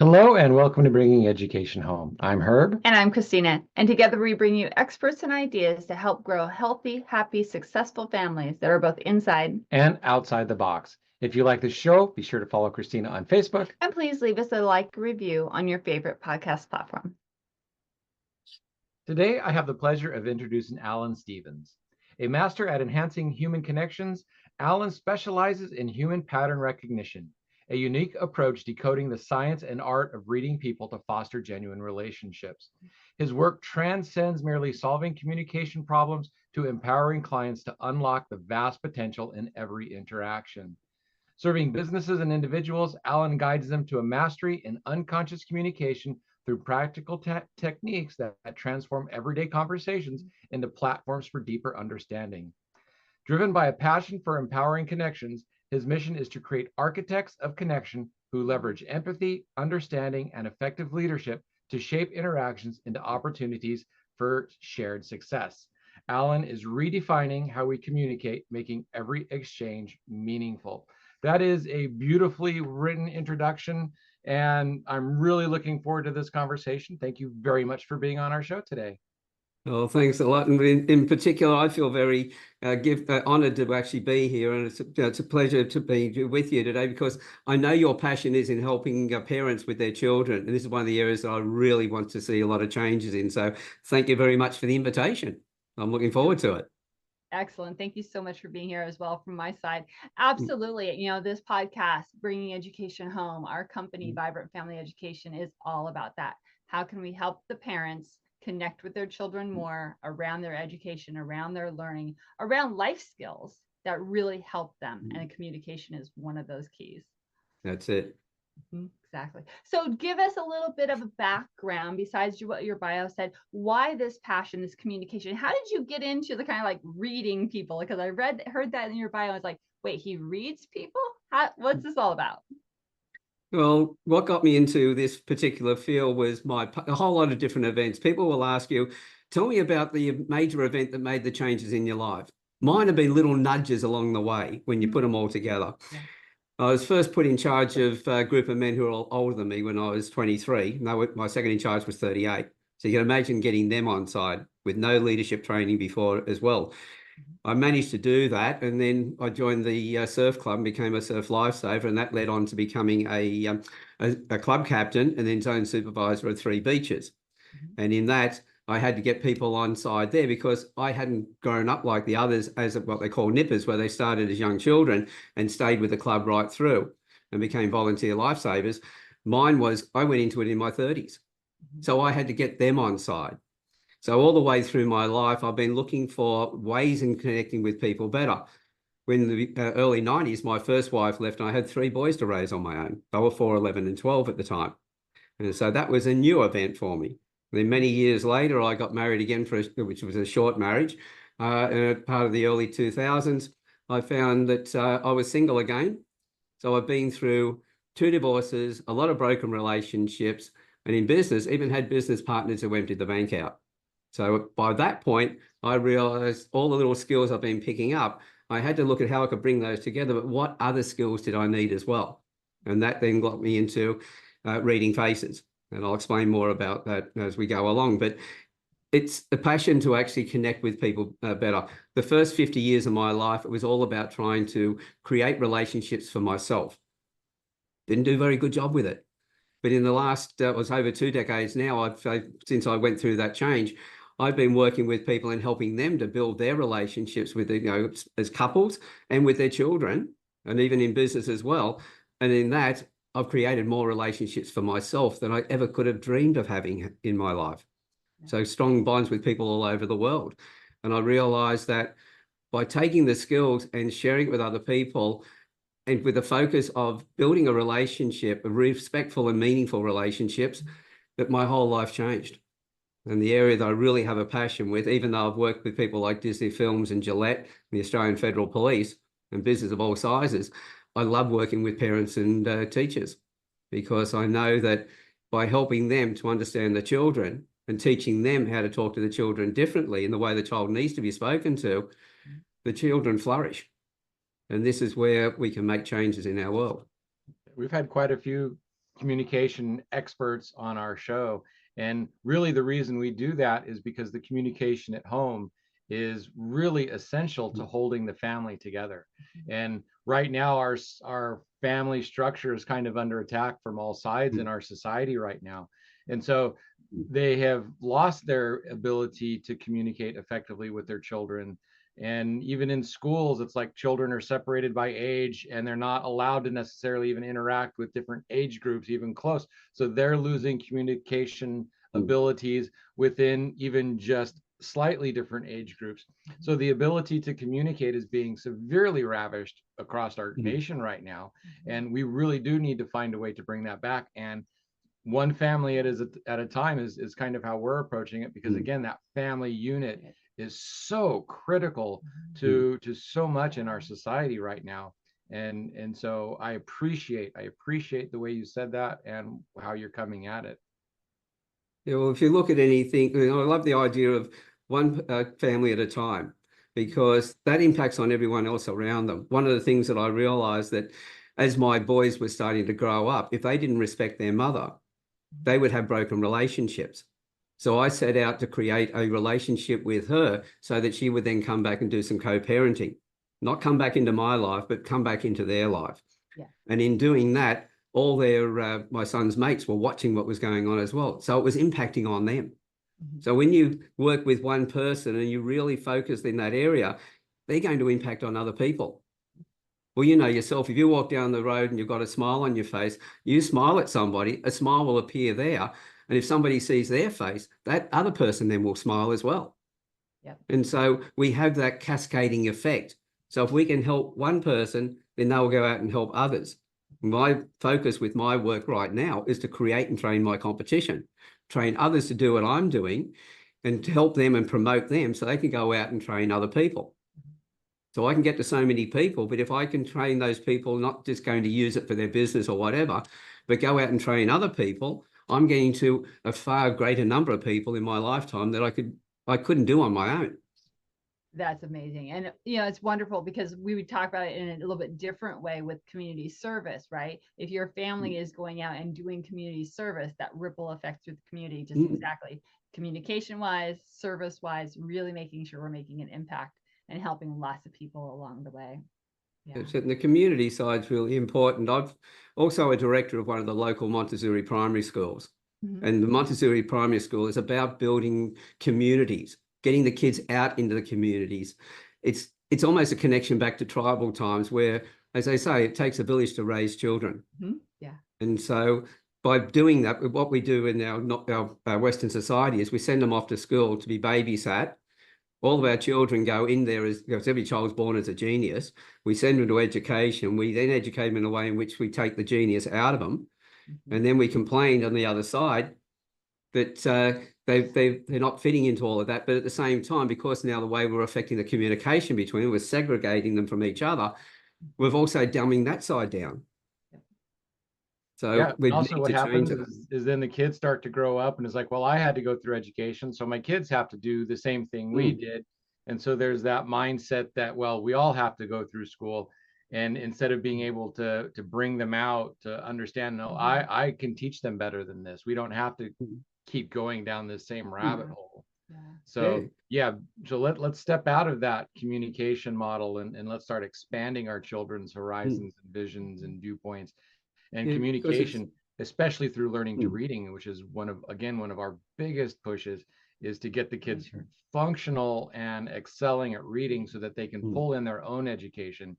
Hello and welcome to Bringing Education Home. I'm Herb. And I'm Christina. And together we bring you experts and ideas to help grow healthy, happy, successful families that are both inside and outside the box. If you like the show, be sure to follow Christina on Facebook. And please leave us a like review on your favorite podcast platform. Today, I have the pleasure of introducing Alan Stevens. A master at enhancing human connections, Alan specializes in human pattern recognition, a unique approach decoding the science and art of reading people to foster genuine relationships. His work transcends merely solving communication problems to empowering clients to unlock the vast potential in every interaction. Serving businesses and individuals, Alan guides them to a mastery in unconscious communication through practical techniques that transform everyday conversations into platforms for deeper understanding. Driven by a passion for empowering connections, his mission is to create architects of connection who leverage empathy, understanding, and effective leadership to shape interactions into opportunities for shared success. Alan is redefining how we communicate, making every exchange meaningful. That is a beautifully written introduction, and I'm really looking forward to this conversation. Thank you very much for being on our show today. Oh, thanks a lot. And in particular, I feel very honored to actually be here. And it's a pleasure to be with you today because I know your passion is in helping parents with their children. And this is one of the areas that I really want to see a lot of changes in. So thank you very much for the invitation. I'm looking forward to it. Excellent. Thank you so much for being here as well from my side. Absolutely. This podcast, Bringing Education Home, our company, Vibrant Family Education, is all about that. How can we help the parents connect with their children more around their education, around their learning, around life skills that really help them? And communication is one of those keys. That's it. Exactly. So give us a little bit of a background besides what your bio said. Why this passion, this communication? How did you get into the kind of like reading people? Because I heard that in your bio. I was like, wait, he reads people? What's this all about? Well, what got me into this particular field was a whole lot of different events. People will ask you, tell me about the major event that made the changes in your life. Mine have been little nudges along the way when you put them all together. Yeah. I was first put in charge of a group of men who were all older than me when I was 23. My second in charge was 38. So you can imagine getting them on side with no leadership training before as well. I managed to do that, and then I joined the surf club and became a surf lifesaver, and that led on to becoming a club captain and then zone supervisor of 3 beaches. And in that, I had to get people on side there because I hadn't grown up like the others as what they call nippers, where they started as young children and stayed with the club right through and became volunteer lifesavers. Mine was, I went into it in my 30s. So I had to get them on side. So all the way through my life, I've been looking for ways in connecting with people better. When the early 90s, my first wife left and I had 3 boys to raise on my own. They were 4, 11 and 12 at the time. And so that was a new event for me. And then many years later, I got married again, which was a short marriage. And part of the early 2000s, I found that I was single again. So I've been through 2 divorces, a lot of broken relationships, and in business, even had business partners who emptied the bank out. So by that point, I realized all the little skills I've been picking up, I had to look at how I could bring those together, but what other skills did I need as well? And that then got me into reading faces. And I'll explain more about that as we go along. But it's the passion to actually connect with people better. The first 50 years of my life, it was all about trying to create relationships for myself. Didn't do a very good job with it. But in the last, it was over 2 decades now, since I went through that change, I've been working with people and helping them to build their relationships with, as couples and with their children, and even in business as well. And in that, I've created more relationships for myself than I ever could have dreamed of having in my life. So strong bonds with people all over the world. And I realized that by taking the skills and sharing it with other people, and with the focus of building a relationship, a respectful and meaningful relationships, that my whole life changed. And the area that I really have a passion with, even though I've worked with people like Disney Films and Gillette, and the Australian Federal Police, and business of all sizes, I love working with parents and teachers, because I know that by helping them to understand the children and teaching them how to talk to the children differently in the way the child needs to be spoken to, the children flourish. And this is where we can make changes in our world. We've had quite a few communication experts on our show. And really, the reason we do that is because the communication at home is really essential to holding the family together. And right now, our family structure is kind of under attack from all sides in our society right now. And so they have lost their ability to communicate effectively with their children. And even in schools, it's like children are separated by age and they're not allowed to necessarily even interact with different age groups, even close. So they're losing communication abilities within even just slightly different age groups. So the ability to communicate is being severely ravished across our nation right now. And we really do need to find a way to bring that back. And one family at a time is kind of how we're approaching it, because again, that family unit is so critical to so much in our society right now. And so I appreciate the way you said that and how you're coming at it. Yeah, well, if you look at anything, I love the idea of one family at a time, because that impacts on everyone else around them. One of the things that I realized that as my boys were starting to grow up, if they didn't respect their mother, they would have broken relationships. So I set out to create a relationship with her so that she would then come back and do some co-parenting, not come back into my life, but come back into their life. Yeah. And in doing that, all their my son's mates were watching what was going on as well. So it was impacting on them. So when you work with one person and you really focus in that area, they're going to impact on other people. Well, you know yourself, if you walk down the road and you've got a smile on your face, you smile at somebody, a smile will appear there. And if somebody sees their face, that other person then will smile as well. Yep. And so we have that cascading effect. So if we can help one person, then they'll go out and help others. My focus with my work right now is to create and train my competition, train others to do what I'm doing and to help them and promote them so they can go out and train other people. So I can get to so many people, but if I can train those people, not just going to use it for their business or whatever, but go out and train other people, I'm getting to a far greater number of people in my lifetime that I couldn't do on my own. That's amazing. And, it's wonderful because we would talk about it in a little bit different way with community service, right? If your family is going out and doing community service, that ripple effect through the community, just exactly communication wise, service wise, really making sure we're making an impact and helping lots of people along the way. Yeah. And the community side is really important. I'm also a director of one of the local Montessori primary schools. And the Montessori primary school is about building communities, getting the kids out into the communities. It's almost a connection back to tribal times where, as they say, it takes a village to raise children. Yeah. And so by doing that, what we do in our Western society is we send them off to school to be babysat. All of our children go in there because every child's born as a genius. We send them to education. We then educate them in a way in which we take the genius out of them. And then we complain on the other side that they're not fitting into all of that. But at the same time, because now the way we're affecting the communication between them, we're segregating them from each other, we're also dumbing that side down. So yeah, we also need what to happens change it. is then the kids start to grow up and it's like, well, I had to go through education, so my kids have to do the same thing we did. And so there's that mindset that, well, we all have to go through school. And instead of being able to bring them out to understand, no, I can teach them better than this. We don't have to keep going down this same rabbit hole. So so let's step out of that communication model and let's start expanding our children's horizons and visions and viewpoints and communication, especially through learning to reading, which is one of our biggest pushes, is to get the kids functional and excelling at reading so that they can pull in their own education,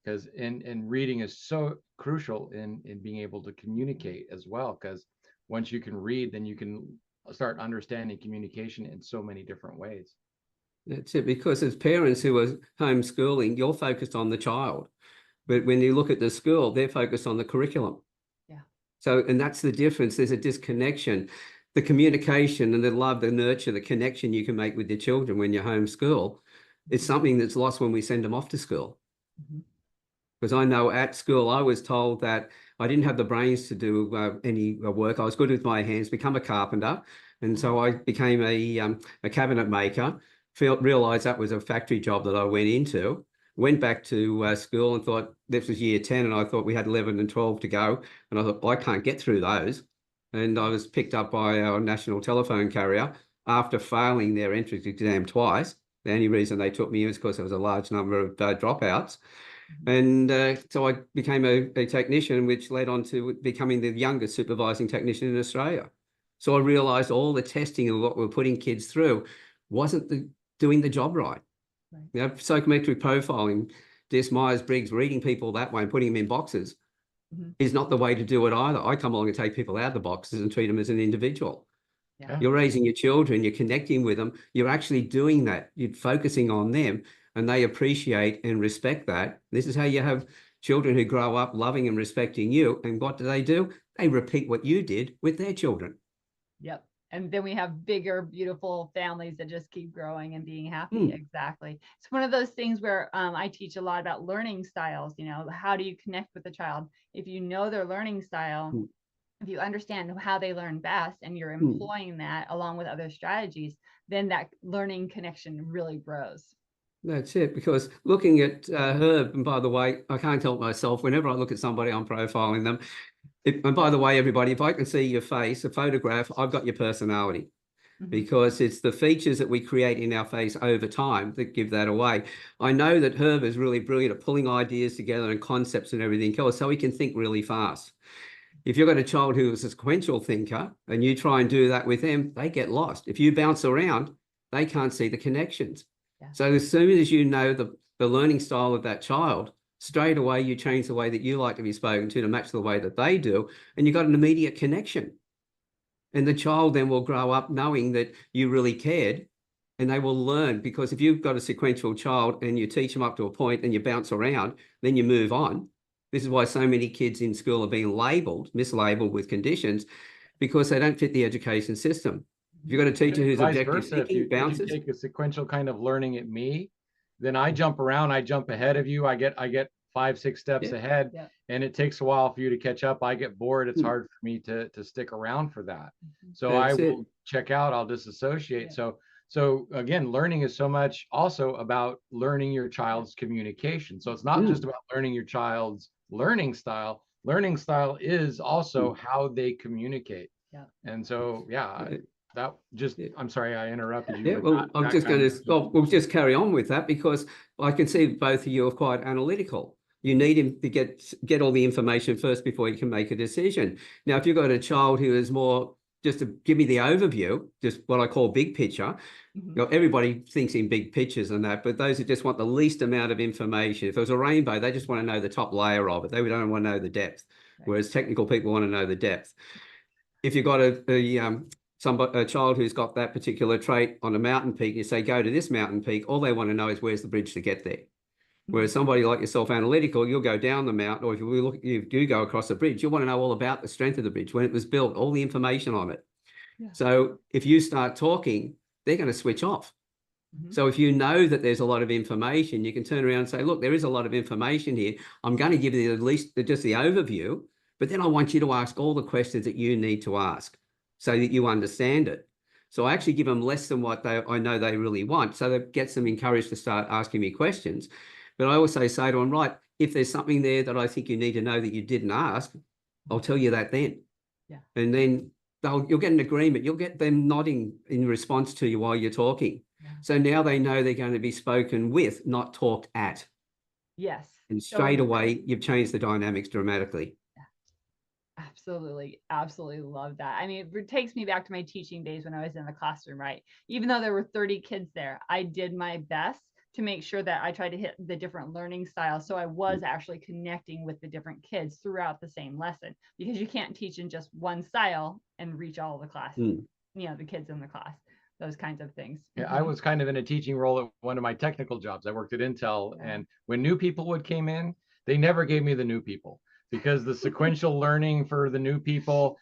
because and reading is so crucial in being able to communicate as well, because once you can read, then you can start understanding communication in so many different ways. That's it, because as parents who are homeschooling, you're focused on the child. But when you look at the school, they're focused on the curriculum. Yeah. So, and that's the difference. There's a disconnection. The communication and the love, the nurture, the connection you can make with your children when you're homeschool is something that's lost when we send them off to school. Because I know at school, I was told that I didn't have the brains to do any work. I was good with my hands, become a carpenter. And so I became a cabinet maker, realized that was a factory job that I went into. went back to school and thought, this was year 10, and I thought we had 11 and 12 to go. And I thought, well, I can't get through those. And I was picked up by our national telephone carrier after failing their entrance exam twice. The only reason they took me was because there was a large number of dropouts. And so I became a technician, which led on to becoming the youngest supervising technician in Australia. So I realised all the testing and what we're putting kids through wasn't doing the job right. You know, psychometric profiling, Dis Myers-Briggs, reading people that way and putting them in boxes is not the way to do it either. I come along and take people out of the boxes and treat them as an individual. Yeah. You're raising your children, you're connecting with them, you're actually doing that, you're focusing on them, and they appreciate and respect that. This is how you have children who grow up loving and respecting you. And what do? They repeat what you did with their children. Yep. And then we have bigger, beautiful families that just keep growing and being happy. Exactly. It's one of those things where I teach a lot about learning styles. You know, how do you connect with the child? If you know their learning style, if you understand how they learn best and you're employing that along with other strategies, then that learning connection really grows. That's it. Because looking at Herb, and by the way, I can't help myself. Whenever I look at somebody, I'm profiling them. And by the way, everybody, if I can see your face, a photograph, I've got your personality. Because it's the features that we create in our face over time that give that away. I know that Herb is really brilliant at pulling ideas together and concepts and everything else, so he can think really fast. If you've got a child who is a sequential thinker and you try and do that with them, they get lost. If you bounce around, they can't see the connections. So as soon as you know the learning style of that child, straight away you change the way that you like to be spoken to match the way that they do, and you've got an immediate connection. And the child then will grow up knowing that you really cared, and they will learn. Because if you've got a sequential child and you teach them up to a point and you bounce around, then you move on. This is why so many kids in school are being mislabeled with conditions, because they don't fit the education system. If you've got a teacher who's objective thinking, bounces. If you take a sequential kind of learning at me, then I jump around, I jump ahead of you, I get 5-6 steps ahead, and it takes a while for you to catch up. I get bored. It's hard for me to stick around for that. So I will check out, I'll disassociate. So again, learning is so much also about learning your child's communication. So it's not just about learning your child's learning style. Learning style is also how they communicate. And so, that just, I'm sorry, I interrupted you. Well, I'm just going to, we'll just carry on with that, because I can see both of you are quite analytical. You need him to get all the information first before you can make a decision. Now, if you've got a child who is more, just to give me the overview, just what I call big picture, you know, everybody thinks in big pictures and that, but those who just want the least amount of information, if it was a rainbow, they just want to know the top layer of it. They don't want to know the depth, whereas technical people want to know the depth. If you've got a child who's got that particular trait on a mountain peak, you say, go to this mountain peak, all they want to know is where's the bridge to get there. Whereas somebody like yourself, analytical, you'll go down the mountain, or if you do go across the bridge, you'll want to know all about the strength of the bridge, when it was built, all the information on it. So if you start talking, they're going to switch off. So if you know that there's a lot of information, you can turn around and say, look, there is a lot of information here. I'm going to give you at least just the overview, but then I want you to ask all the questions that you need to ask, so that you understand it. So I actually give them less than what I know they really want. So that gets them encouraged to start asking me questions. But I also say to them, right, if there's something there that I think you need to know that you didn't ask, I'll tell you that then. And then you'll get an agreement. You'll get them nodding in response to you while you're talking. So now they know they're going to be spoken with, not talked at. And straight away, you've changed the dynamics dramatically. Absolutely. Absolutely love that. I mean, it takes me back to my teaching days when I was in the classroom, right? Even though there were 30 kids there, I did my best to make sure that I tried to hit the different learning styles. So I was actually connecting with the different kids throughout the same lesson, because you can't teach in just one style and reach all the class, you know, the kids in the class, those kinds of things. I was kind of in a teaching role at one of my technical jobs. I worked at Intel, and when new people came in, they never gave me the new people, because the sequential learning for the new people,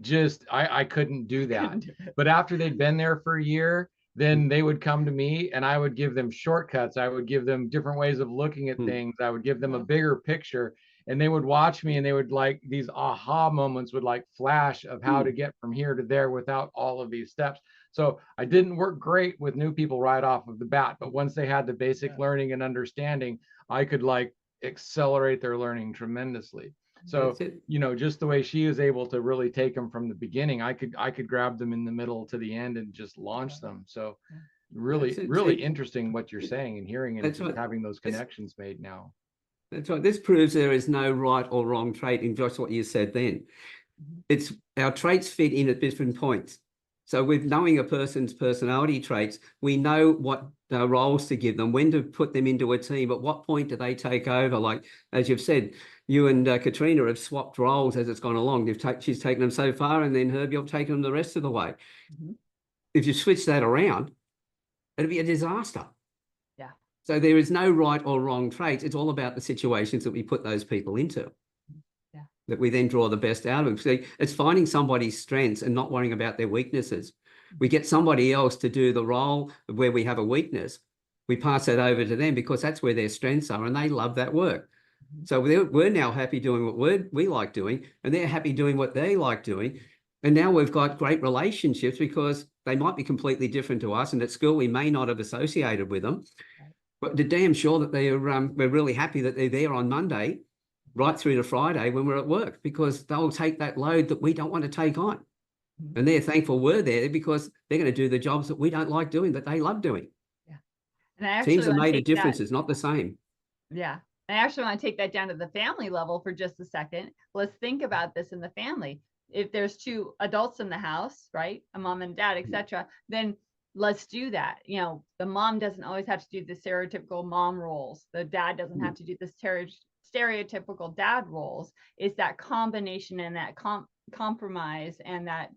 just, I couldn't do that. But after they'd been there for a year, then they would come to me and I would give them shortcuts. I would give them different ways of looking at things. I would give them a bigger picture. and they would watch me, and they would like these aha moments would like flash of how to get from here to there without all of these steps. So I didn't work great with new people right off of the bat, but once they had the basic learning and understanding, I could like accelerate their learning tremendously. So, just the way she is able to really take them from the beginning, I could grab them in the middle to the end and just launch them. So really interesting what you're saying and hearing and just having those connections made now. That's right. This proves there is no right or wrong trait in just what you said then. It's our traits fit in at different points. So with knowing a person's personality traits, we know what roles to give them, when to put them into a team, at what point do they take over? Like, as you've said, you and Katrina have swapped roles as it's gone along. She's taken them so far, and then Herb, you've taken them the rest of the way. If you switch that around, it'd be a disaster. Yeah. So there is no right or wrong traits. It's all about the situations that we put those people into. That we then draw the best out of them. See, it's finding somebody's strengths and not worrying about their weaknesses. We get somebody else to do the role where we have a weakness. We pass that over to them because that's where their strengths are, and they love that work. So we're now happy doing what we like doing, and they're happy doing what they like doing. And now we've got great relationships because they might be completely different to us, and at school we may not have associated with them. But they're damn sure that we're really happy that they're there on Monday right through to Friday when we're at work, because they'll take that load that we don't want to take on. And they're thankful we're there because they're going to do the jobs that we don't like doing, that they love doing. Yeah. And I actually teams are made of differences, not the same. Yeah. I actually want to take that down to the family level for just a second. Let's think about this in the family. If there's two adults in the house, right, a mom and dad, etc., then let's do that. The mom doesn't always have to do the stereotypical mom roles. The dad doesn't have to do the stereotypical dad roles. It's that combination and that compromise, and that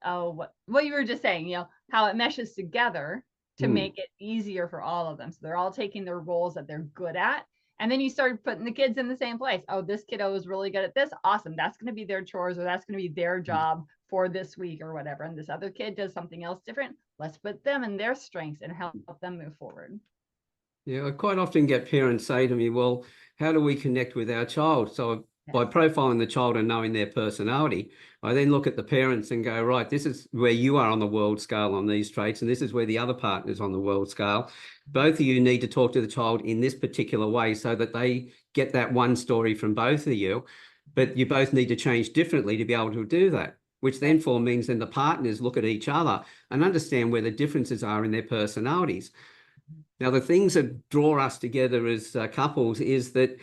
what you were just saying, how it meshes together to make it easier for all of them. So they're all taking their roles that they're good at, and then you start putting the kids in the same place. Oh, this kiddo is really good at this. Awesome, that's going to be their chores, or that's going to be their job for this week or whatever. And this other kid does something else different. Let's put them in their strengths and help them move forward. Yeah, I quite often get parents say to me, well, how do we connect with our child? So by profiling the child and knowing their personality, I then look at the parents and go, right, this is where you are on the world scale on these traits, and this is where the other partner is on the world scale. Both of you need to talk to the child in this particular way so that they get that one story from both of you, but you both need to change differently to be able to do that, which then means then the partners look at each other and understand where the differences are in their personalities. Now, the things that draw us together as couples is that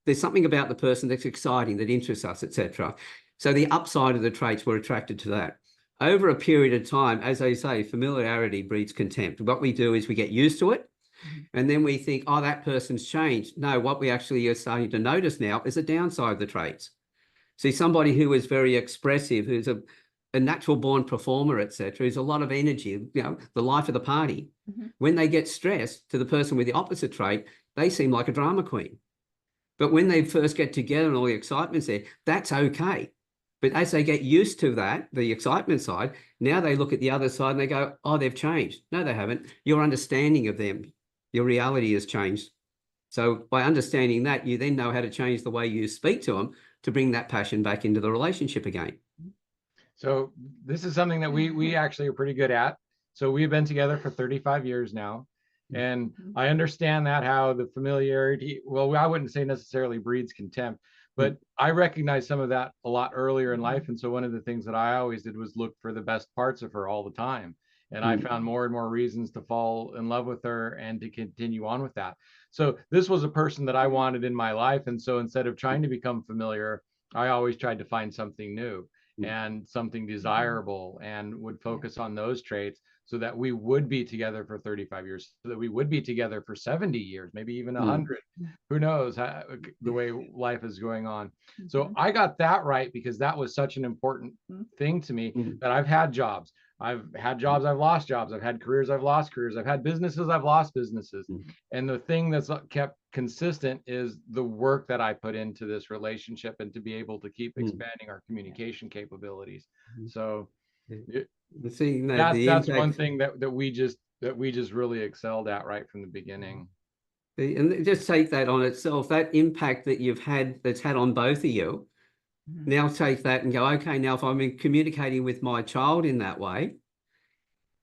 there's something about the person that's exciting, that interests us, etc. So the upside of the traits, we're attracted to that. Over a period of time, as they say, familiarity breeds contempt. What we do is we get used to it, and then we think, oh, that person's changed. No, what we actually are starting to notice now is a downside of the traits. See, somebody who is very expressive, who's a natural born performer, etc., is a lot of energy, the life of the party. When they get stressed, to the person with the opposite trait, they seem like a drama queen. But when they first get together and all the excitement's there, that's okay. But as they get used to that, the excitement side, now they look at the other side and they go, oh, they've changed. No, they haven't. Your understanding of them, your reality has changed. So by understanding that, you then know how to change the way you speak to them to bring that passion back into the relationship again. So this is something that we actually are pretty good at. So we've been together for 35 years now. And I understand that how the familiarity, well, I wouldn't say necessarily breeds contempt, but I recognize some of that a lot earlier in life. And so one of the things that I always did was look for the best parts of her all the time. And I found more and more reasons to fall in love with her and to continue on with that. So this was a person that I wanted in my life. And so instead of trying to become familiar, I always tried to find something new and something desirable, and would focus on those traits so that we would be together for 35 years, so that we would be together for 70 years, maybe even 100. Who knows the way life is going on. So I got that right because that was such an important thing to me, that I've had jobs. I've had jobs, I've lost jobs. I've had careers, I've lost careers. I've had businesses, I've lost businesses. And the thing that's kept consistent is the work that I put into this relationship, and to be able to keep expanding our communication capabilities. So that's one thing that we just really excelled at right from the beginning. And just take that on itself, that impact that you've had, that's had on both of you. Now take that and go, okay, now if I'm communicating with my child in that way,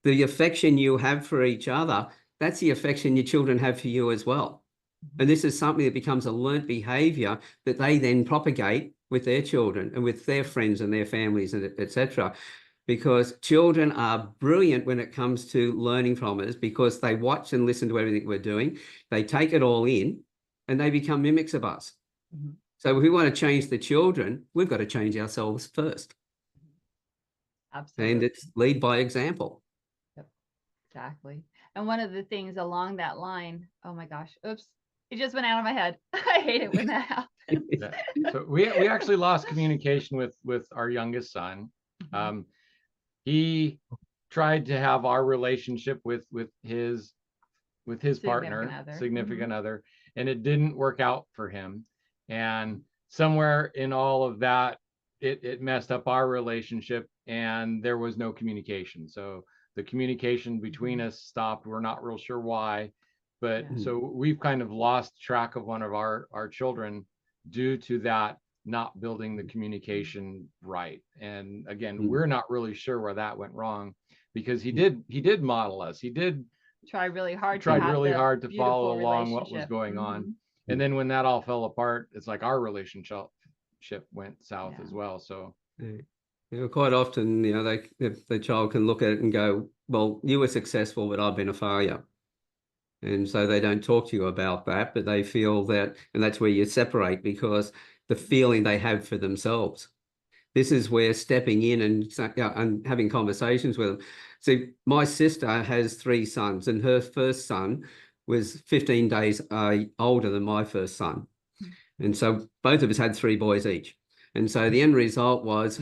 the affection you have for each other, that's the affection your children have for you as well. And this is something that becomes a learnt behavior that they then propagate with their children and with their friends and their families, and etc. Because children are brilliant when it comes to learning from us, because they watch and listen to everything we're doing. They take it all in and they become mimics of us. So if we want to change the children, we've got to change ourselves first. Absolutely. And it's lead by example. Yep, exactly. And one of the things along that line, oh my gosh, oops, it just went out of my head. I hate it when that happens. Yeah. So we actually lost communication with our youngest son. He tried to have our relationship with his partner, significant other, and it didn't work out for him. And somewhere in all of that, it messed up our relationship, and there was no communication. So the communication between us stopped. We're not real sure why, but so we've kind of lost track of one of our children due to that, not building the communication right. And again, we're not really sure where that went wrong, because he did model us. He did try really hard to follow along what was going on. And then when that all fell apart, it's like our relationship went south as well. So quite often, the child can look at it and go, well, you were successful, but I've been a failure. And so they don't talk to you about that, but they feel that, and that's where you separate, because the feeling they have for themselves. This is where stepping in and having conversations with them. See, my sister has 3 sons, and her first son was 15 days older than my first son. And so both of us had 3 boys each. And so the end result was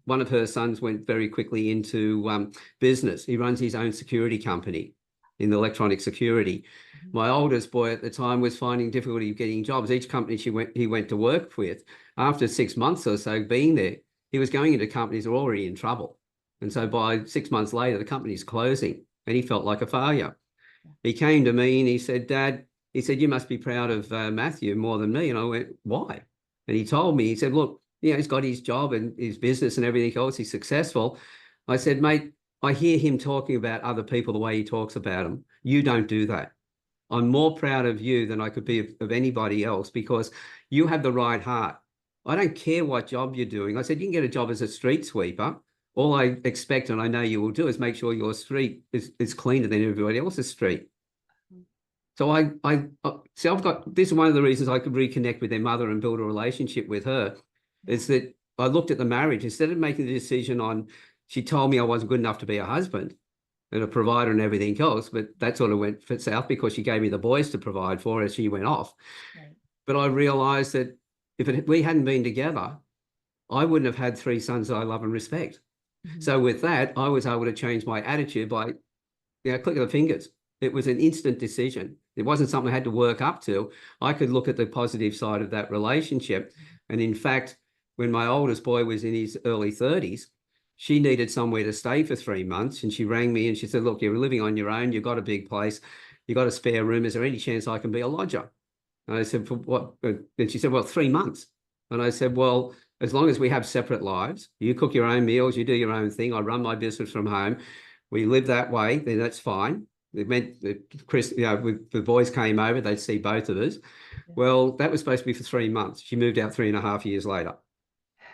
one of her sons went very quickly into business. He runs his own security company in electronic security. My oldest boy at the time was finding difficulty getting jobs. Each company he went to work with, after 6 months or so being there, he was going into companies that were already in trouble. And so by 6 months later, the company's closing, and he felt like a failure. He came to me and he said, Dad, he said, you must be proud of Matthew more than me. And I went, why? And he told me, he said, look, he's got his job and his business and everything else. He's successful. I said, mate, I hear him talking about other people the way he talks about them. You don't do that. I'm more proud of you than I could be of anybody else, because you have the right heart. I don't care what job you're doing. I said, you can get a job as a street sweeper. All I expect, and I know you will do, is make sure your street is cleaner than everybody else's street. So I've got, this is one of the reasons I could reconnect with their mother and build a relationship with her, is that I looked at the marriage. Instead of making the decision on, she told me I wasn't good enough to be a husband and a provider and everything else, but that sort of went south because she gave me the boys to provide for as she went off. Right. But I realized that if we hadn't been together, I wouldn't have had 3 sons that I love and respect. So with that, I was able to change my attitude by, click of the fingers. It was an instant decision. It wasn't something I had to work up to. I could look at the positive side of that relationship. And in fact, when my oldest boy was in his early 30s, she needed somewhere to stay for 3 months. And she rang me and she said, look, you're living on your own. You've got a big place. You've got a spare room. Is there any chance I can be a lodger? And I said, for what? And she said, well, 3 months. And I said, well, as long as we have separate lives, you cook your own meals, you do your own thing. I run my business from home. We live that way, then that's fine. It meant that Chris, the boys came over, they'd see both of us. Yeah. Well, that was supposed to be for 3 months. She moved out 3.5 years later.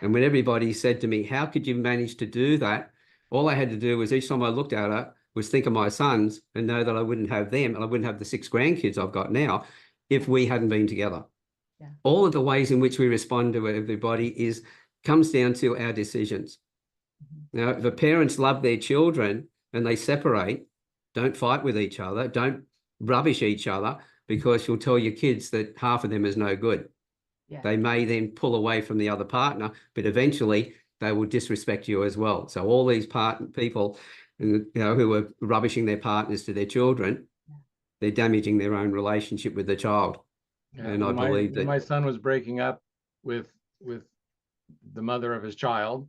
And when everybody said to me, how could you manage to do that? All I had to do was, each time I looked at her, was think of my sons and know that I wouldn't have them, and I wouldn't have the 6 grandkids I've got now if we hadn't been together. Yeah. All of the ways in which we respond to everybody comes down to our decisions. Now, if the parents love their children and they separate, don't fight with each other, don't rubbish each other, because you'll tell your kids that half of them is no good. Yeah. They may then pull away from the other partner, but eventually they will disrespect you as well. So all these people, who are rubbishing their partners to their children, they're damaging their own relationship with the child. Yeah, and I believe that my son was breaking up with the mother of his child,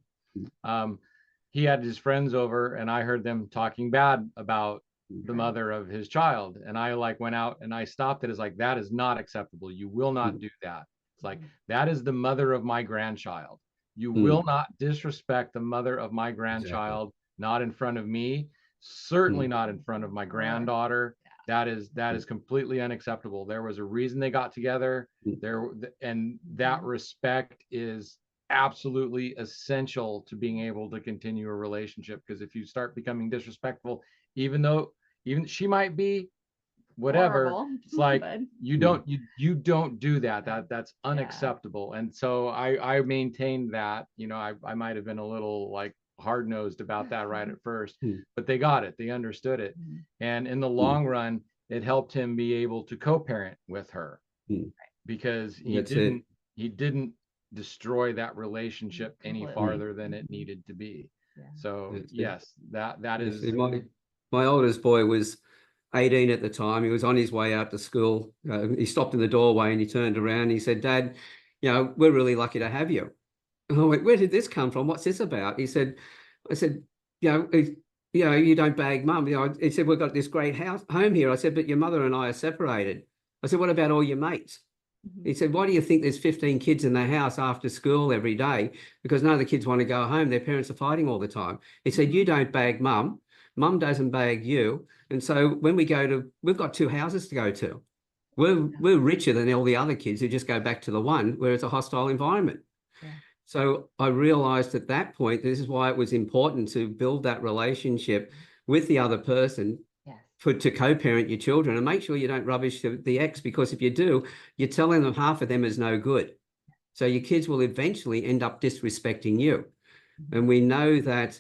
he had his friends over, and I heard them talking bad about the mother of his child. And I like went out and I stopped it as like, that is not acceptable. You will not do that. It's like, that is the mother of my grandchild. You will not disrespect the mother of my grandchild, not in front of me, certainly not in front of my granddaughter. That is completely unacceptable. There was a reason they got together there, and that respect is absolutely essential to being able to continue a relationship. Because if you start becoming disrespectful, even she might be whatever, horrible, it's like but you don't do that. That's unacceptable. And so I maintained that. I might have been a little like hard-nosed about that right at first, but they got it, they understood it. And in the long run, it helped him be able to co-parent with her, because he didn't destroy that relationship any farther than it needed to be. So yes, that is my oldest boy was 18 at the time. He was on his way out to school. He stopped in the doorway and he turned around and he said, "Dad, we're really lucky to have you." And I went, "Where did this come from? What's this about?" I said, "You don't bag mum." He said, "We've got this great home here." I said, "But your mother and I are separated." I said, "What about all your mates?" He said, "Why do you think there's 15 kids in the house after school every day? Because none of the kids want to go home. Their parents are fighting all the time." He said, "You don't bag mum. Mum doesn't bag you. And so when we've got 2 houses to go to. We're richer than all the other kids who just go back to the one where it's a hostile environment." So I realized at that point, this is why it was important to build that relationship with the other person, to co-parent your children, and make sure you don't rubbish the ex, because if you do, you're telling them half of them is no good. So your kids will eventually end up disrespecting you. And we know that,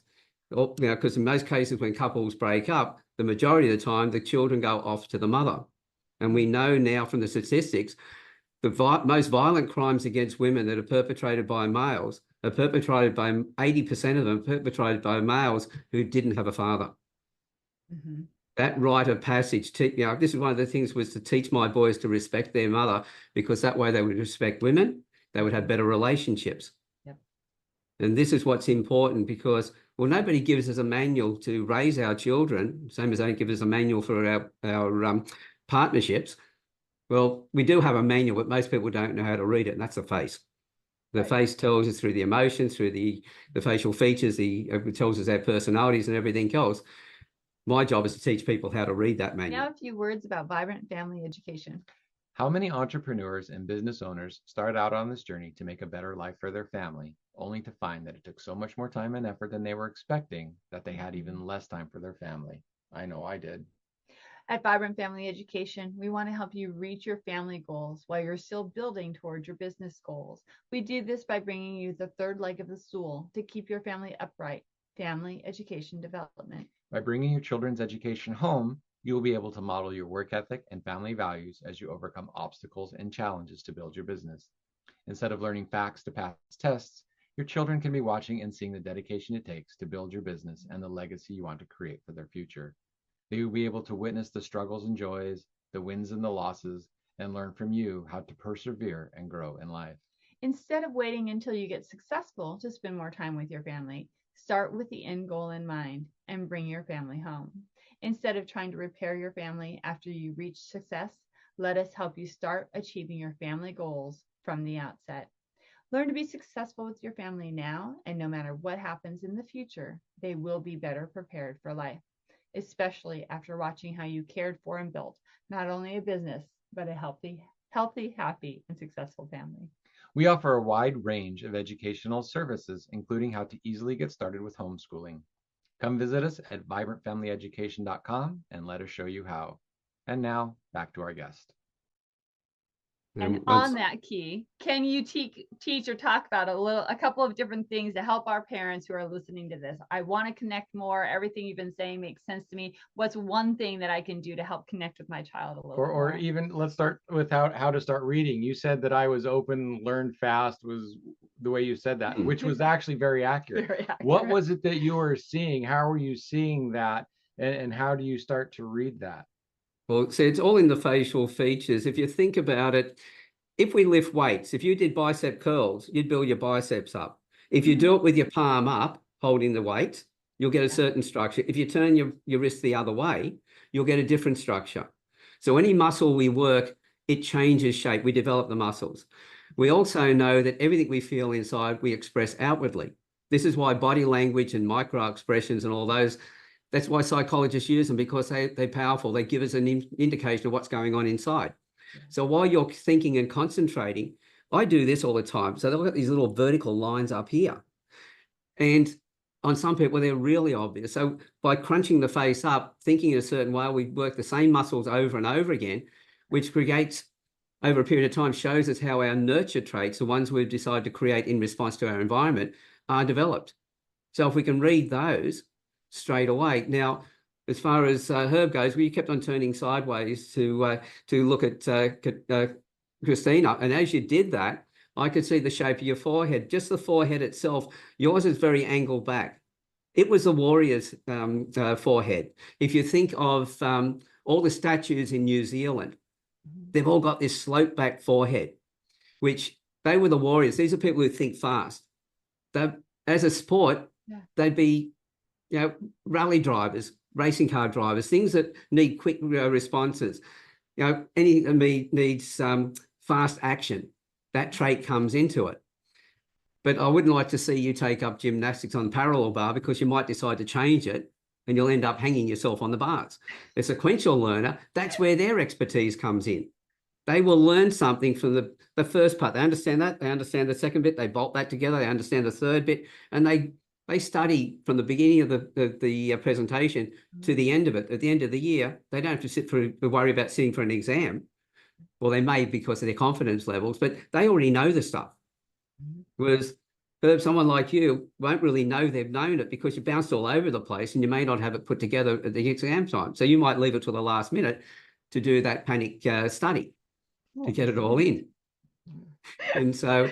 because in most cases when couples break up, the majority of the time the children go off to the mother. And we know now from the statistics, the most violent crimes against women that are perpetrated by males are perpetrated by 80% of them perpetrated by males who didn't have a father. That rite of passage, this is one of the things, was to teach my boys to respect their mother, because that way they would respect women, they would have better relationships. And this is what's important, because, well, nobody gives us a manual to raise our children, same as they don't give us a manual for our partnerships. Well, we do have a manual, but most people don't know how to read it, and that's the face. The face tells us through the emotions, through the facial features, it tells us their personalities and everything else. My job is to teach people how to read that manual. Now a few words about vibrant family education. How many entrepreneurs and business owners start out on this journey to make a better life for their family, only to find that it took so much more time and effort than they were expecting, that they had even less time for their family? I know I did. At Vibrant Family Education, we want to help you reach your family goals while you're still building towards your business goals. We do this by bringing you the third leg of the stool to keep your family upright: family education development. By bringing your children's education home, you will be able to model your work ethic and family values as you overcome obstacles and challenges to build your business. Instead of learning facts to pass tests, your children can be watching and seeing the dedication it takes to build your business and the legacy you want to create for their future. They will be able to witness the struggles and joys, the wins and the losses, and learn from you how to persevere and grow in life. Instead of waiting until you get successful to spend more time with your family, start with the end goal in mind and bring your family home. Instead of trying to repair your family after you reach success, let us help you start achieving your family goals from the outset. Learn to be successful with your family now, and no matter what happens in the future, they will be better prepared for life, especially after watching how you cared for and built not only a business, but a healthy, happy, and successful family. We offer a wide range of educational services, including how to easily get started with homeschooling. Come visit us at vibrantfamilyeducation.com and let us show you how. And now, back to our guest. And on that key, can you teach or talk about a couple of different things to help our parents who are listening to this? I want to connect more. Everything you've been saying makes sense to me. What's one thing that I can do to help connect with my child a little bit more? Or even let's start with how to start reading. You said that I was open, learned fast was the way you said that, which was actually very accurate. Very accurate. What was it that you were seeing? How were you seeing that? And how do you start to read that? Well, see, it's all in the facial features. If you think about it, if we lift weights, if you did bicep curls, you'd build your biceps up. If you do it with your palm up, holding the weight, you'll get a certain structure. If you turn your wrist the other way, you'll get a different structure. So any muscle we work, it changes shape. We develop the muscles. We also know that everything we feel inside, we express outwardly. This is why body language and micro expressions and all those, that's why psychologists use them, because they're powerful. They give us an indication of what's going on inside. So while you're thinking and concentrating, I do this all the time. So they've got these little vertical lines up here. And on some people, they're really obvious. So by crunching the face up, thinking in a certain way, we work the same muscles over and over again, which creates, over a period of time, shows us how our nurture traits, the ones we've decided to create in response to our environment, are developed. So if we can read those straight away. Now, as far as Herb goes, we kept on turning sideways to look at Christina. And as you did that, I could see the shape of your forehead, just the forehead itself. Yours is very angled back. It was the warrior's forehead. If you think of all the statues in New Zealand, they've all got this slope back forehead, which they were the warriors. These are people who think fast. As a sport, they'd be, rally drivers, racing car drivers, things that need quick responses. Any of me needs fast action. That trait comes into it. But I wouldn't like to see you take up gymnastics on parallel bar, because you might decide to change it and you'll end up hanging yourself on the bars. A sequential learner, that's where their expertise comes in. They will learn something from the first part. They understand that. They understand the second bit. They bolt that together. They understand the third bit. And they study from the beginning of the presentation to the end of it. At the end of the year, they don't have to worry about sitting for an exam. Well, they may because of their confidence levels, but they already know the stuff. Whereas someone like you won't really know they've known it, because you bounced all over the place and you may not have it put together at the exam time. So you might leave it till the last minute to do that panic study to get it all in. And so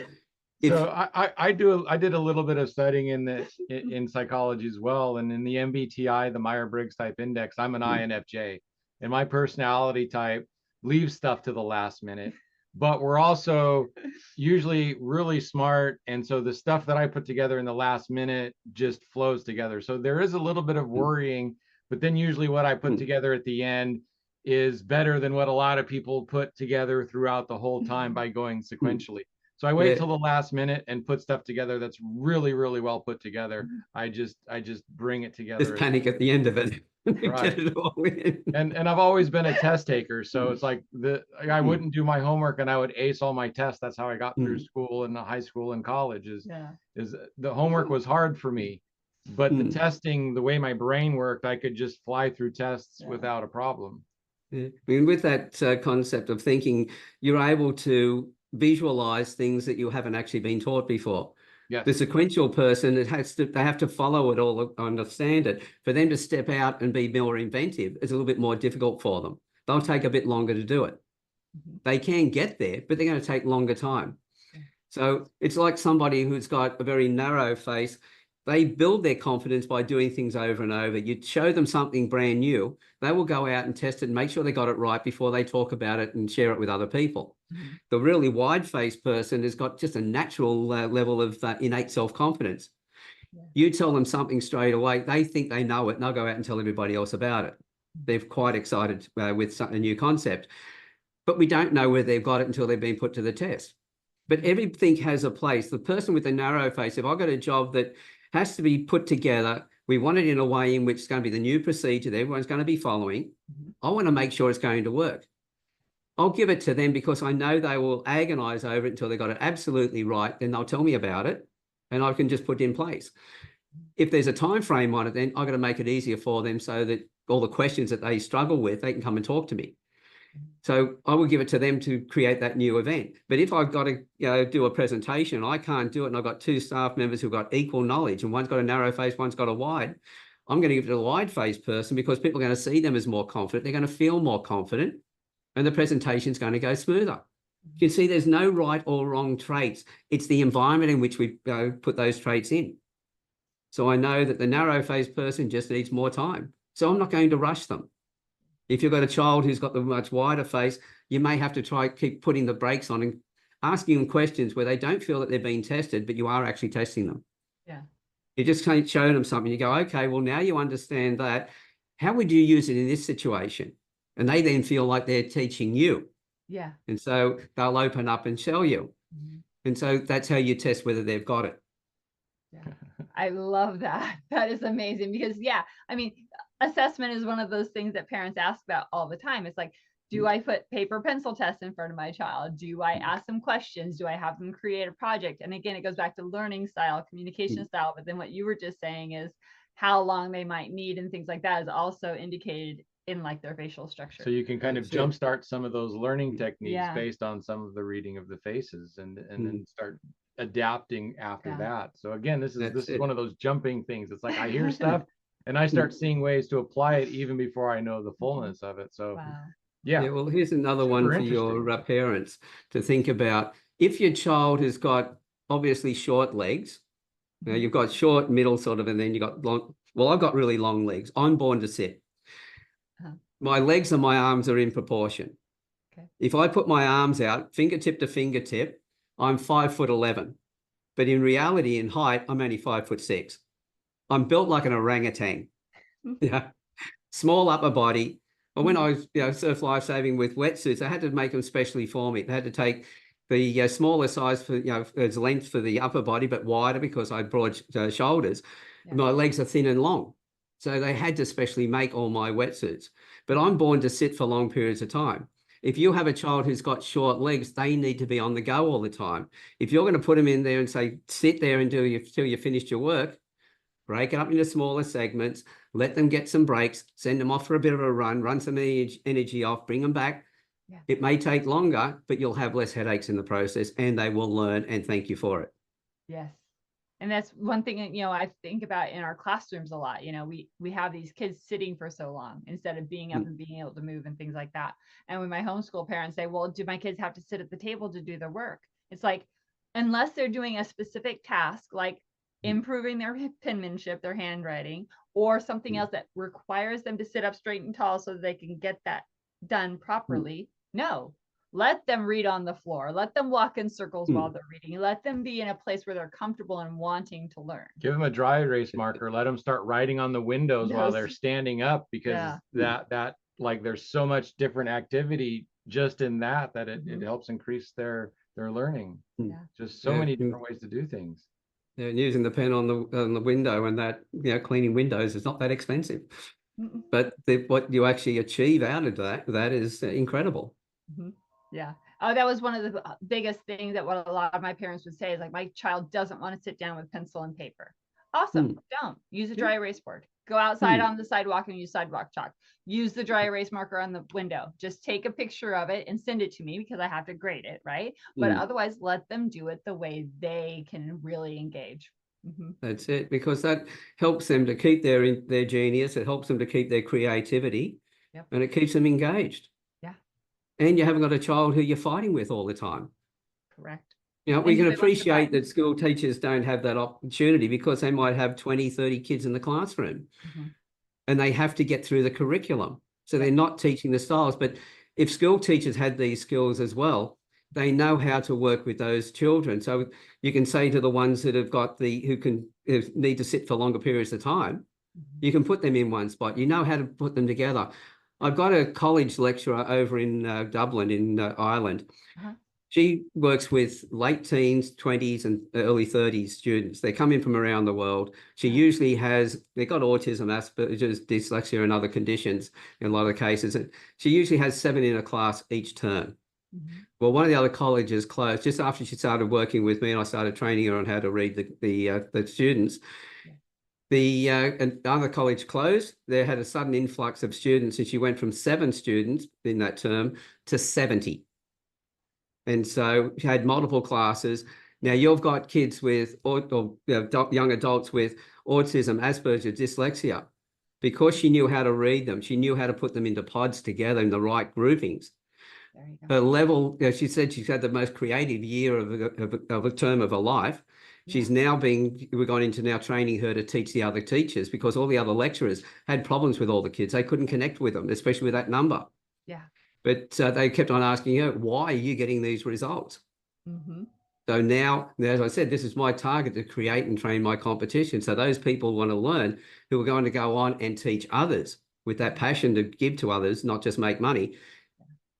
I did a little bit of studying in psychology as well, and in the MBTI, the Myers-Briggs type index, I'm an INFJ, and my personality type leaves stuff to the last minute. But we're also usually really smart, and so the stuff that I put together in the last minute just flows together. So there is a little bit of worrying, but then usually what I put together at the end is better than what a lot of people put together throughout the whole time by going sequentially. So I wait till the last minute and put stuff together that's really, really well put together. I just bring it together. Just panic at the end of it. Right. Get it all in. And I've always been a test taker, so it's like I wouldn't do my homework and I would ace all my tests. That's how I got through school and high school and college. Is the homework was hard for me, but the testing, the way my brain worked, I could just fly through tests without a problem. I mean, with that concept of thinking, you're able to visualize things that you haven't actually been taught before. Yes. The sequential person, they have to follow it all, understand it. For them to step out and be more inventive is a little bit more difficult for them. They'll take a bit longer to do it. They can get there, but they're going to take longer time. So it's like somebody who's got a very narrow face. They build their confidence by doing things over and over. You show them something brand new, they will go out and test it and make sure they got it right before they talk about it and share it with other people. The really wide-faced person has got just a natural level of innate self-confidence. You tell them something straight away, they think they know it, and they'll go out and tell everybody else about it. They're quite excited with a new concept. But we don't know whether they've got it until they've been put to the test. But everything has a place. The person with the narrow face, if I've got a job that has to be put together, we want it in a way in which it's going to be the new procedure that everyone's going to be following. I want to make sure it's going to work. I'll give it to them because I know they will agonize over it until they got it absolutely right. Then they'll tell me about it and I can just put it in place. If there's a time frame on it, then I've got to make it easier for them so that all the questions that they struggle with, they can come and talk to me. So I will give it to them to create that new event. But if I've got to do a presentation, I can't do it, and I've got two staff members who've got equal knowledge, and one's got a narrow face, one's got a wide, I'm going to give it to the wide face person because people are going to see them as more confident. They're going to feel more confident, and the presentation's going to go smoother. You can see there's no right or wrong traits. It's the environment in which we put those traits in. So I know that the narrow face person just needs more time. So I'm not going to rush them. If you've got a child who's got the much wider face, you may have to keep putting the brakes on and asking them questions where they don't feel that they're being tested, but you are actually testing them. Yeah. You just can't show them something. You go, okay, well, now you understand that. how would you use it in this situation? And they then feel like they're teaching you. Yeah. And so they'll open up and show you. Mm-hmm. And so that's how you test whether they've got it. Yeah. I love that. That is amazing because, yeah, I mean, assessment is one of those things that parents ask about all the time. It's like, do I put paper pencil tests in front of my child? Do I ask them questions? Do I have them create a project? And again, it goes back to learning style, communication style. But then what you were just saying is how long they might need and things like that is also indicated in like their facial structure. So you can kind of jumpstart some of those learning techniques based on some of the reading of the faces, and then start adapting after that. So again, this is one of those jumping things. It's like I hear stuff and I start seeing ways to apply it even before I know the fullness of it. So yeah. Well, here's another one for your parents to think about. If your child has got obviously short legs, now you've got short, middle sort of, and then you've got long. Well, I've got really long legs. I'm born to sit. My legs and my arms are in proportion. Okay. If I put my arms out, fingertip to fingertip, I'm 5'11". But in reality, in height, I'm only 5'6". I'm built like an orangutan. Yeah. Small upper body. But when I was, surf lifesaving with wetsuits, I had to make them specially for me. They had to take the smaller size for, as length for the upper body, but wider because I had broad shoulders. Yeah. My legs are thin and long. So they had to specially make all my wetsuits. But I'm born to sit for long periods of time. If you have a child who's got short legs, they need to be on the go all the time. If you're going to put them in there and say, sit there until you finished your work, break it up into smaller segments, let them get some breaks, send them off for a bit of a run some energy off, bring them back. Yeah. It may take longer, but you'll have less headaches in the process and they will learn and thank you for it. Yes. And that's one thing, I think about in our classrooms a lot. We have these kids sitting for so long instead of being up and being able to move and things like that. And when my homeschool parents say, well, do my kids have to sit at the table to do their work? It's like, unless they're doing a specific task, like improving their penmanship, their handwriting, or something else that requires them to sit up straight and tall so that they can get that done properly. No. Let them read on the floor. Let them walk in circles while they're reading. Let them be in a place where they're comfortable and wanting to learn. Give them a dry erase marker. Let them start writing on the windows while they're standing up, because that like there's so much different activity just in that it helps increase their learning. Yeah. Just so many different ways to do things. Yeah, and using the pen on the window and that, cleaning windows is not that expensive. But what you actually achieve out of that is incredible. Yeah. Oh, that was one of the biggest things that what a lot of my parents would say is like, my child doesn't want to sit down with pencil and paper. Awesome. Don't use a dry erase board. Go outside on the sidewalk and use sidewalk chalk. Use the dry erase marker on the window. Just take a picture of it and send it to me because I have to grade it, right? But otherwise, let them do it the way they can really engage. That's it, because that helps them to keep their genius. It helps them to keep their creativity, and it keeps them engaged. And you haven't got a child who you're fighting with all the time. Correct. We can appreciate that school teachers don't have that opportunity because they might have 20, 30 kids in the classroom and they have to get through the curriculum. So they're not teaching the styles. But if school teachers had these skills as well, they know how to work with those children. So you can say to the ones that have got who need to sit for longer periods of time, you can put them in one spot. You know how to put them together. I've got a college lecturer over in Dublin in Ireland. She works with late teens, 20s and early 30s students. They come in from around the world. She usually they've got autism, Asperger's, dyslexia and other conditions in a lot of cases. And she usually has 7 in a class each term. Well, one of the other colleges closed just after she started working with me and I started training her on how to read the students. Another college closed. They had a sudden influx of students and she went from 7 students in that term to 70. And so she had multiple classes. Now you've got kids with young adults with autism, Asperger's, dyslexia. Because she knew how to read them, she knew how to put them into pods together in the right groupings. There you go. Her level, she said she's had the most creative year of a term of her life. She's now we've gone into now training her to teach the other teachers because all the other lecturers had problems with all the kids. They couldn't connect with them, especially with that number. Yeah. But they kept on asking her, why are you getting these results? So now, as I said, this is my target to create and train my competition. So those people want to learn who are going to go on and teach others. with that passion to give to others, not just make money.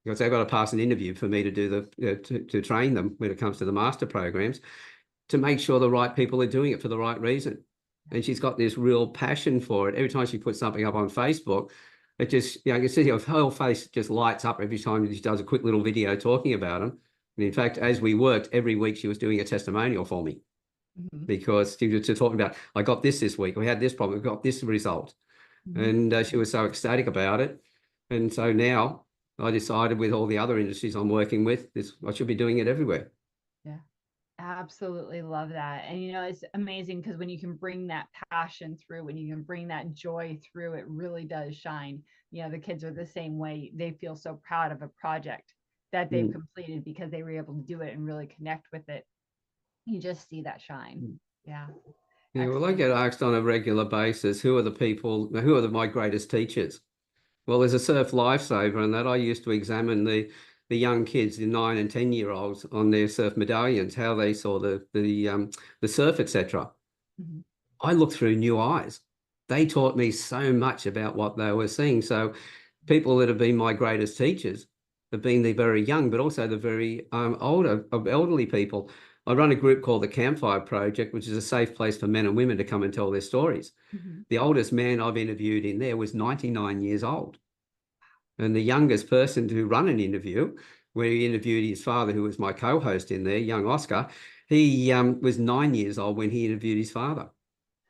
Because they've got to pass an interview for me to do to train them when it comes to the master programs, to make sure the right people are doing it for the right reason. And she's got this real passion for it. Every time she puts something up on Facebook, it just, you can see her whole face just lights up every time she does a quick little video talking about them. And in fact, as we worked, every week she was doing a testimonial for me, because she was talking about, I got this week, we had this problem, we got this result. And she was so ecstatic about it. And so now I decided, with all the other industries I'm working with, I should be doing it everywhere. Yeah, absolutely love that. And it's amazing, because when you can bring that passion through, when you can bring that joy through, it really does shine. The kids are the same way. They feel so proud of a project that they've completed because they were able to do it and really connect with it. You just see that shine. Yeah. Yeah, well, I get asked on a regular basis, who are my greatest teachers? Well, there's a surf lifesaver, and that I used to examine the young kids, the 9 and 10-year-olds, on their surf medallions, how they saw the surf, etc. I looked through new eyes. They taught me so much about what they were seeing. So people that have been my greatest teachers have been the very young, but also the very elderly people. I run a group called the Campfire Project, which is a safe place for men and women to come and tell their stories. The oldest man I've interviewed in there was 99 years old. And the youngest person to run an interview, where he interviewed his father, who was my co-host in there, young Oscar, he was 9 years old when he interviewed his father.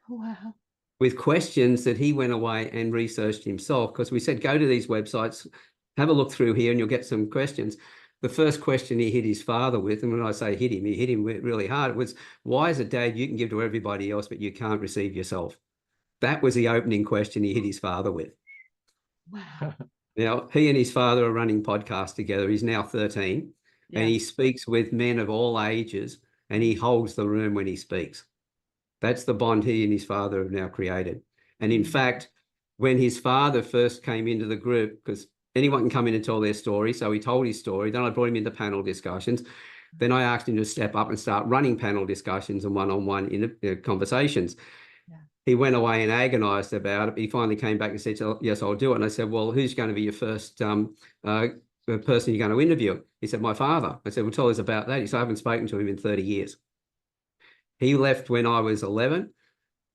Wow. With questions that he went away and researched himself, because we said, go to these websites, have a look through here and you'll get some questions. The first question he hit his father with, and when I say hit him, he hit him really hard, it was, why is it, Dad, you can give to everybody else, but you can't receive yourself? That was the opening question he hit his father with. Wow. Now, he and his father are running podcasts together. He's now 13, and he speaks with men of all ages, and he holds the room when he speaks. That's the bond he and his father have now created. And in fact, when his father first came into the group, because anyone can come in and tell their story, so he told his story. Then I brought him into panel discussions. Then I asked him to step up and start running panel discussions and one-on-one conversations. He went away and agonized about it. He finally came back and said, yes, I'll do it. And I said, well, who's going to be your first person you're going to interview? He said, my father. I said, well, tell us about that. He said, I haven't spoken to him in 30 years. He left when I was 11.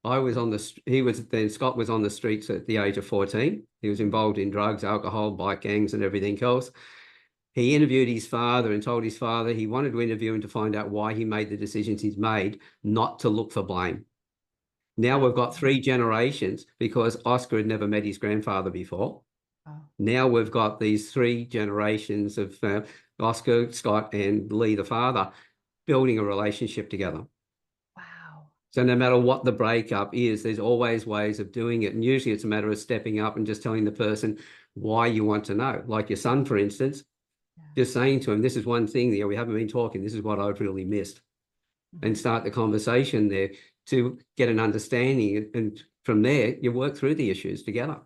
Scott was on the streets at the age of 14. He was involved in drugs, alcohol, bike gangs and everything else. He interviewed his father and told his father he wanted to interview him to find out why he made the decisions he's made, not to look for blame. Now we've got 3 generations, because Oscar had never met his grandfather before. Now we've got these 3 generations of Oscar, Scott, and Lee, the father, building a relationship together. Wow. So no matter what the breakup is, there's always ways of doing it. And usually it's a matter of stepping up and just telling the person why you want to know. Like your son, for instance, just saying to him, this is one thing that we haven't been talking. This is what I've really missed. And start the conversation there to get an understanding. And from there, you work through the issues together.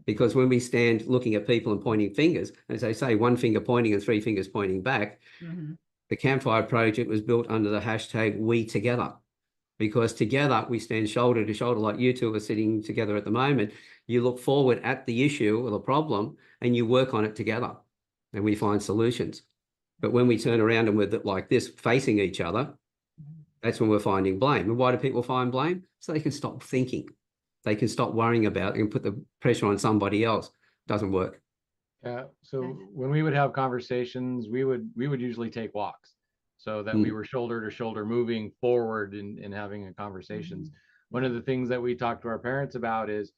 Because when we stand looking at people and pointing fingers, as they say, 1 finger pointing and 3 fingers pointing back, the Campfire Project was built under the hashtag We Together. Because together we stand shoulder to shoulder, like you two are sitting together at the moment. You look forward at the issue or the problem and you work on it together and we find solutions. But when we turn around and we're like this, facing each other, that's when we're finding blame. And why do people find blame? So they can stop thinking. They can stop worrying about it and put the pressure on somebody else. It doesn't work. Yeah. So when we would have conversations, we would usually take walks so that we were shoulder to shoulder moving forward in having a conversations. One of the things that we talk to our parents about is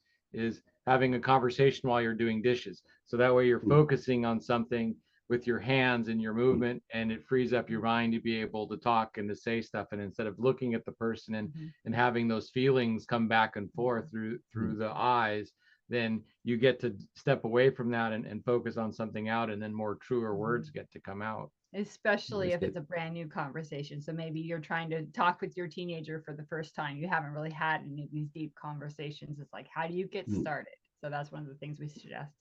having a conversation while you're doing dishes. So that way you're focusing on something with your hands and your movement, and it frees up your mind to be able to talk and to say stuff. And instead of looking at the person and having those feelings come back and forth through the eyes, then you get to step away from that and focus on something out, and then more truer words get to come out. Especially if it's a brand new conversation. So maybe you're trying to talk with your teenager for the first time. You haven't really had any of these deep conversations. It's like, how do you get started? So that's one of the things we suggest.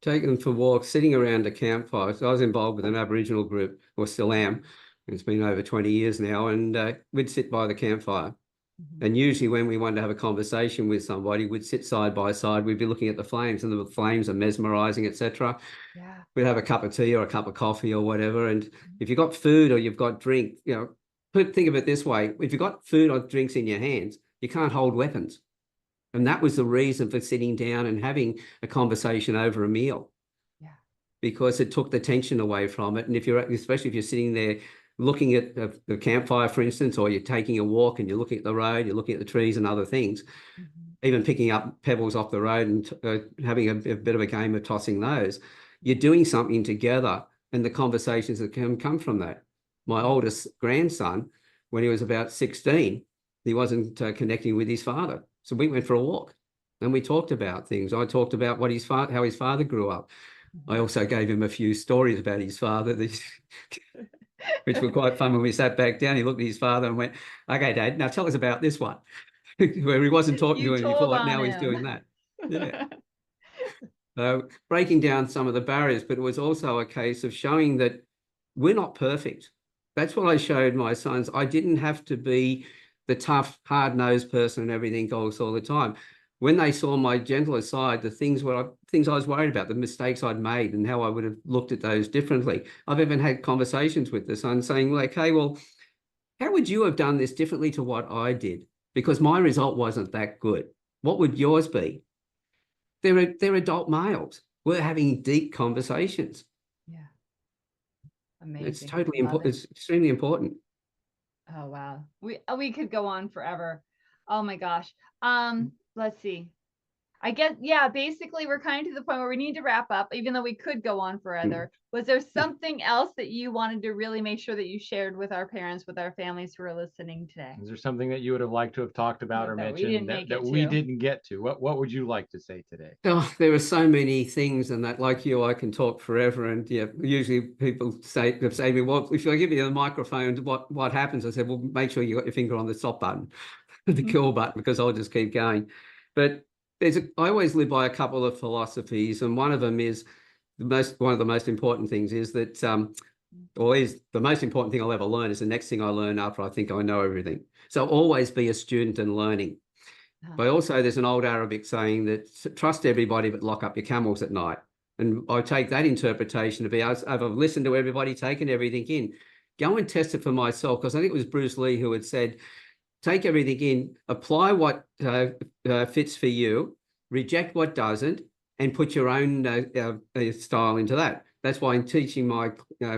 Taking them for walks, sitting around a campfire. So I was involved with an Aboriginal group, or still am. It's been over 20 years now, and we'd sit by the campfire. Mhm. And usually when we wanted to have a conversation with somebody, we'd sit side by side, we'd be looking at the flames, and the flames are mesmerizing, etc. Yeah. We'd have a cup of tea or a cup of coffee or whatever. And if you've got food or you've got drink, think of it this way. If you've got food or drinks in your hands, you can't hold weapons. And that was the reason for sitting down and having a conversation over a meal. Yeah. Because it took the tension away from it. And especially if you're sitting there looking at the campfire, for instance, or you're taking a walk and you're looking at the road, you're looking at the trees and other things, even picking up pebbles off the road and having a bit of a game of tossing those, you're doing something together, and the conversations that can come from that. My oldest grandson, when he was about 16, he wasn't connecting with his father. So we went for a walk and we talked about things. I talked about how his father grew up. I also gave him a few stories about his father, which were quite fun. When we sat back down, he looked at his father and went, "Okay, Dad, now tell us about this one," where he wasn't talking to You him told before. on Now he's him. doing that. Yeah. So breaking down some of the barriers, but it was also a case of showing that we're not perfect. That's what I showed my sons. I didn't have to be the tough, hard-nosed person and everything else all the time. When they saw my gentler side, the things I was worried about, the mistakes I'd made and how I would have looked at those differently. I've even had conversations with the son saying, like, "Hey, well, how would you have done this differently to what I did? Because my result wasn't that good. What would yours be?" They're adult males. We're having deep conversations. Yeah. It's Amazing. totally Love important. it. It's extremely important. Oh wow. We could go on forever. Oh my gosh. Let's see. I guess, yeah, basically we're kind of to the point where we need to wrap up, even though we could go on forever. Was there something else that you wanted to really make sure that you shared with our parents, with our families who are listening today? Is there something that you would have liked to have talked about or That we didn't mentioned make that it we to? didn't get to? What would you like to say today? Oh, there are so many things, and that, like you, I can talk forever. And yeah, usually people say to me, "Well, if I give you the microphone, what happens?" I said, "Well, make sure you got your finger on the stop button, the kill button, because I'll just keep going." But I always live by a couple of philosophies, and one of them is one of the most important things is that, or is the most important thing I'll ever learn is the next thing I learn after I think I know everything. So always be a student and learning. But also there's an old Arabic saying that trust everybody but lock up your camels at night. And I take that interpretation to be, I've listened to everybody, taken everything in. Go and test it for myself, because I think it was Bruce Lee who had said, take everything in, apply what fits for you, reject what doesn't, and put your own style into that. That's why I'm teaching my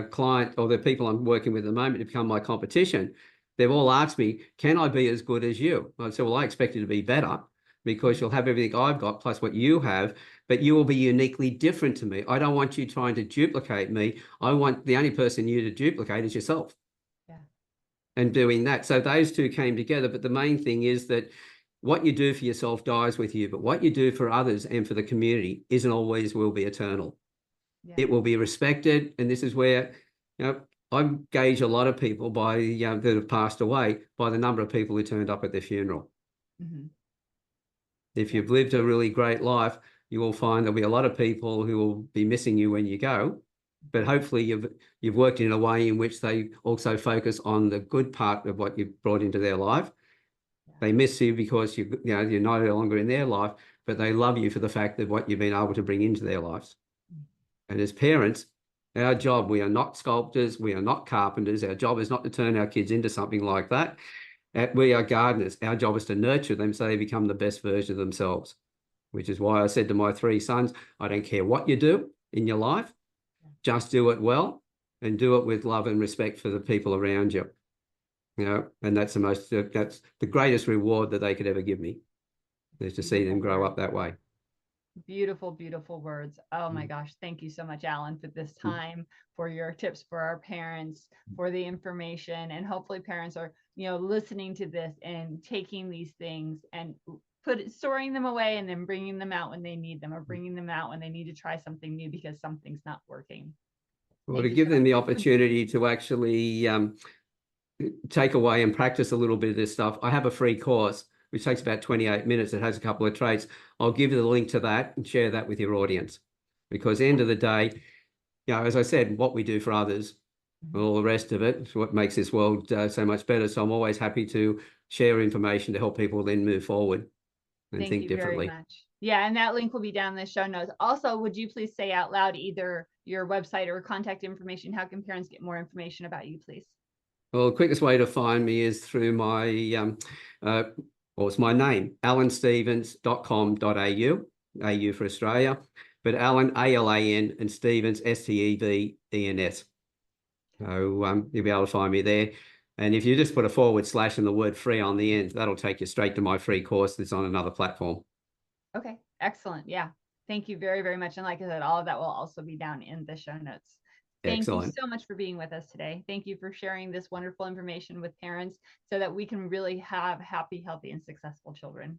client, or the people I'm working with at the moment, to become my competition. They've all asked me, "Can I be as good as you?" I said, "Well, I expect you to be better, because you'll have everything I've got plus what you have, but you will be uniquely different to me. I don't want you trying to duplicate me. I want the only person you to duplicate is yourself." Yeah. And doing that. So those two came together. But the main thing is that what you do for yourself dies with you, but what you do for others and for the community isn't always will be eternal. Yeah. It will be respected. And this is where, I gauge a lot of people by, that have passed away by the number of people who turned up at their funeral. If you've lived a really great life, you will find there'll be a lot of people who will be missing you when you go. But hopefully you've worked in a way in which they also focus on the good part of what you've brought into their life. They miss you because you're no longer in their life, but they love you for the fact that what you've been able to bring into their lives. And as parents, our job, we are not sculptors, we are not carpenters. Our job is not to turn our kids into something like that. We are gardeners. Our job is to nurture them so they become the best version of themselves, which is why I said to my three sons, I don't care what you do in your life, just do it well and do it with love and respect for the people around you. And that's the greatest reward that they could ever give me, is to see them grow up that way. Beautiful, beautiful words. Oh my gosh. Thank you so much, Alan, for this time, for your tips for our parents, for the information. And hopefully parents are, listening to this and taking these things and storing them away and then bringing them out when they need them, or bringing them out when they need to try something new because something's not working. Well, to give them the opportunity to actually take away and practice a little bit of this stuff, I have a free course which takes about 28 minutes. It has a couple of traits. I'll give you the link to that and share that with your audience, because at the end of the day, as I said, what we do for others, all the rest of it is what makes this world so much better. So I'm always happy to share information to help people then move forward and Thank think you differently. very much. Yeah, and that link will be down in the show notes. Also, would you please say out loud either your website or contact information? How can parents get more information about you, please? Well, the quickest way to find me is through my, it's my name, alanstevens.com.au, AU for Australia, but Alan, ALAN, and Stevens, STEVENS. So you'll be able to find me there. And if you just put a / and the word free on the end, that'll take you straight to my free course that's on another platform. Okay, excellent. Yeah. Thank you very, very much. And like I said, all of that will also be down in the show notes. Thank you so much for being with us today. Thank you for sharing this wonderful information with parents so that we can really have happy, healthy, and successful children.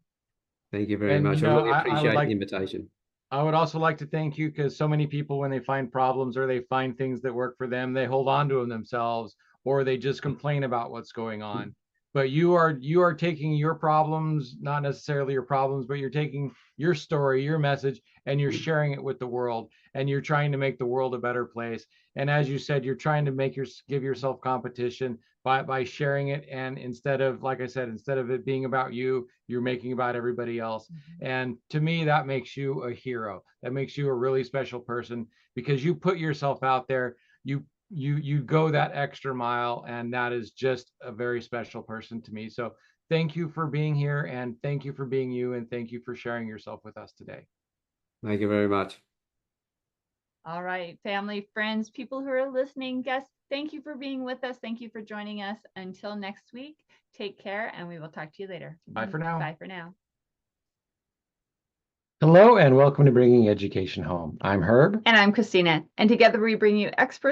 Thank you very much. I really appreciate the invitation. I would also like to thank you, because so many people, when they find problems or they find things that work for them, they hold on to them themselves, or they just complain about what's going on. But you are taking your problems, not necessarily your problems, but you're taking your story, your message, and you're sharing it with the world, and you're trying to make the world a better place. And as you said, you're trying to give yourself competition by sharing it. And instead of, like I said, instead of it being about you, you're making about everybody else. And to me, that makes you a hero. That makes you a really special person, because you put yourself out there. You go that extra mile, and that is just a very special person to me. So thank you for being here, and thank you for being you, and thank you for sharing yourself with us today. Thank you very much. All right, family, friends, people who are listening, guests, thank you for being with us. Thank you for joining us. Until next week, take care, and we will talk to you later. Bye for now. Bye for now. Hello, and welcome to Bringing Education Home. I'm Herb. And I'm Christina. And together we bring you experts